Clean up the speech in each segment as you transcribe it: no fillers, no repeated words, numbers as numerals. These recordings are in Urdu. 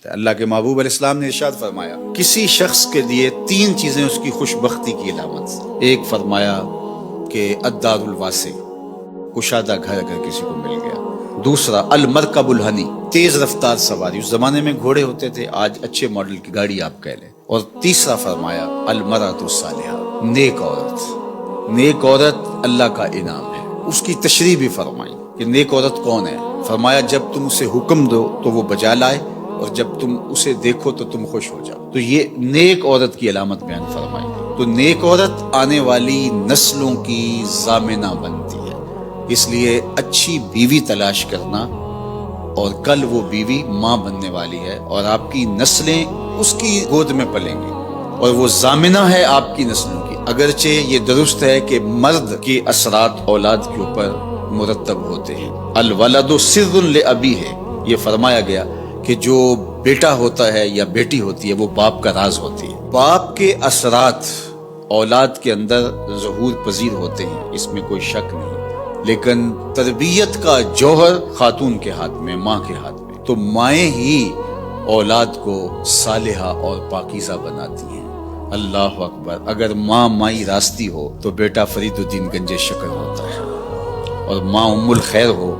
اللہ کے محبوب علیہ السلام نے ارشاد فرمایا کسی شخص کے لیے 3 چیزیں اس کی خوش بختی کی علامت. ایک فرمایا کہ الدار الواسع، کشادہ گھر اگر کسی کو مل گیا. دوسرا المرکب الحنی، تیز رفتار سواری. اس زمانے میں گھوڑے ہوتے تھے، آج اچھے ماڈل کی گاڑی آپ کہہ لیں. اور تیسرا فرمایا المرأۃ الصالحہ، نیک عورت. نیک عورت اللہ کا انعام ہے. اس کی تشریح بھی فرمائی کہ نیک عورت کون ہے. فرمایا جب تم اسے حکم دو تو وہ بجا لائے، اور جب تم اسے دیکھو تو تم خوش ہو جاؤ. تو یہ نیک عورت کی علامت بیان فرمائی. تو نیک عورت آنے والی نسلوں کی ضامنہ بنتی ہے. اس لیے اچھی بیوی تلاش کرنا، اور کل وہ بیوی ماں بننے والی ہے اور آپ کی نسلیں اس کی گود میں پلیں گی، اور وہ ضامنہ ہے آپ کی نسلوں کی. اگرچہ یہ درست ہے کہ مرد کے اثرات اولاد کے اوپر مرتب ہوتے ہیں. الولد سر لابیہ، یہ فرمایا گیا کہ جو بیٹا ہوتا ہے یا بیٹی ہوتی ہے وہ باپ کا راز ہوتی ہے. باپ کے اثرات اولاد کے اندر ظہور پذیر ہوتے ہیں، اس میں کوئی شک نہیں. لیکن تربیت کا جوہر خاتون کے ہاتھ میں، ماں کے ہاتھ میں. تو مائیں ہی اولاد کو صالحہ اور پاکیزہ بناتی ہیں. اللہ اکبر. اگر ماں مائی راستی ہو تو بیٹا فرید الدین گنج شکر ہوتا ہے، اور ماں ام الخیر ہو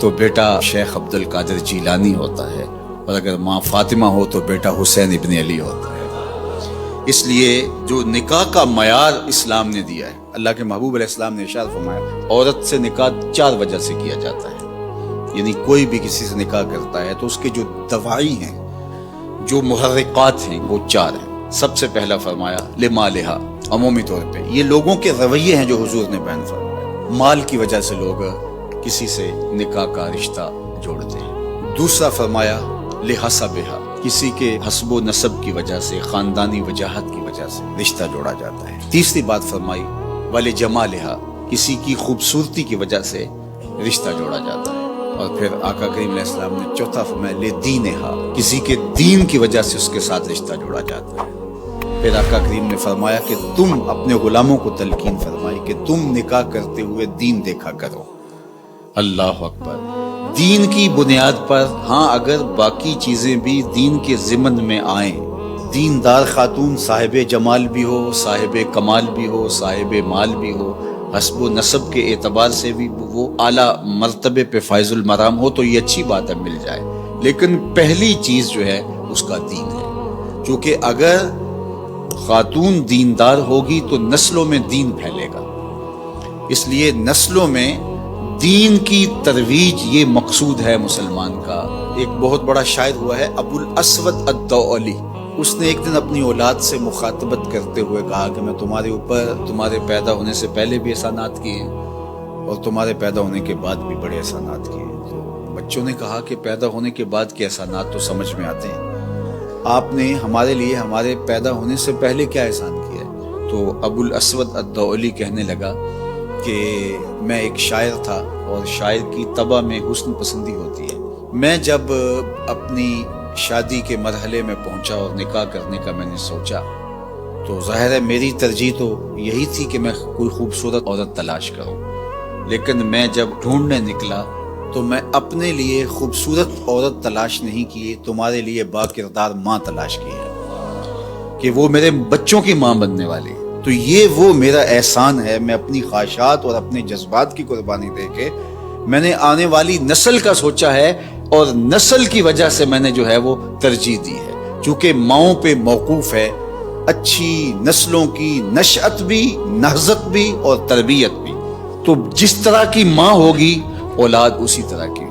تو بیٹا شیخ عبد القادر جیلانی ہوتا ہے، اور اگر ماں فاطمہ ہو تو بیٹا حسین ابن علی ہوتا ہے. اس لیے جو نکاح کا معیار اسلام نے دیا ہے، اللہ کے محبوب علیہ السلام نے ارشاد فرمایا عورت سے نکاح 4 وجہ سے کیا جاتا ہے. یعنی کوئی بھی کسی سے نکاح کرتا ہے تو اس کے جو دواعی ہیں، جو محرکات ہیں، وہ 4 ہیں. سب سے پہلا فرمایا لمالہا، عمومی طور پہ یہ لوگوں کے رویے ہیں جو حضور نے بیان فرمایا. مال کی وجہ سے لوگ کسی سے نکاح کا رشتہ جوڑتے ہیں. دوسرا فرمایا لحسبہا، کسی کے حسب و نسب کی وجہ سے، خاندانی وجاہت کی وجہ سے رشتہ جوڑا جاتا ہے. تیسری بات فرمائی ولجمالہا، کسی کی خوبصورتی کی وجہ سے رشتہ جوڑا جاتا ہے. اور پھر آقا کریم علیہ السلام نے چوتھا فرمایا لدینہا، کسی کے دین کی وجہ سے اس کے ساتھ رشتہ جوڑا جاتا ہے. پھر آقا کریم نے فرمایا کہ تم اپنے غلاموں کو تلقین فرمائی کہ تم نکاح کرتے ہوئے دین دیکھا کرو. اللہ اکبر. دین کی بنیاد پر، ہاں اگر باقی چیزیں بھی دین کے ضمن میں آئیں، دیندار خاتون صاحب جمال بھی ہو، صاحب کمال بھی ہو، صاحب مال بھی ہو، حسب و نسب کے اعتبار سے بھی وہ اعلیٰ مرتبے پہ فائز المرام ہو، تو یہ اچھی بات ہے، مل جائے. لیکن پہلی چیز جو ہے اس کا دین ہے. چونکہ اگر خاتون دیندار ہوگی تو نسلوں میں دین پھیلے گا. اس لیے نسلوں میں دین کی ترویج یہ مقصود ہے مسلمان کا. ایک بہت بڑا شاعر ہوا ہے ابو الاسود الدؤلی. اس نے ایک دن اپنی اولاد سے مخاطبت کرتے ہوئے کہا کہ میں تمہارے اوپر تمہارے پیدا ہونے سے پہلے بھی احسانات کیے ہیں، اور تمہارے پیدا ہونے کے بعد بھی بڑے احسانات کیے ہیں. تو بچوں نے کہا کہ پیدا ہونے کے بعد کے احسانات تو سمجھ میں آتے ہیں، آپ نے ہمارے لیے ہمارے پیدا ہونے سے پہلے کیا احسان کیا ہے؟ تو ابو الاسود الدؤلی کہنے لگا کہ میں ایک شاعر تھا، اور شاعر کی طبع میں حسن پسندی ہوتی ہے. میں جب اپنی شادی کے مرحلے میں پہنچا اور نکاح کرنے کا میں نے سوچا، تو ظاہر ہے میری ترجیح تو یہی تھی کہ میں کوئی خوبصورت عورت تلاش کروں. لیکن میں جب ڈھونڈنے نکلا تو میں اپنے لیے خوبصورت عورت تلاش نہیں کی، تمہارے لیے با کردار ماں تلاش کی ہے کہ وہ میرے بچوں کی ماں بننے والی. تو یہ وہ میرا احسان ہے. میں اپنی خواہشات اور اپنے جذبات کی قربانی دے کے میں نے آنے والی نسل کا سوچا ہے، اور نسل کی وجہ سے میں نے جو ہے وہ ترجیح دی ہے. چونکہ ماؤں پہ موقوف ہے اچھی نسلوں کی نشأت بھی، نہضت بھی اور تربیت بھی. تو جس طرح کی ماں ہوگی اولاد اسی طرح کی.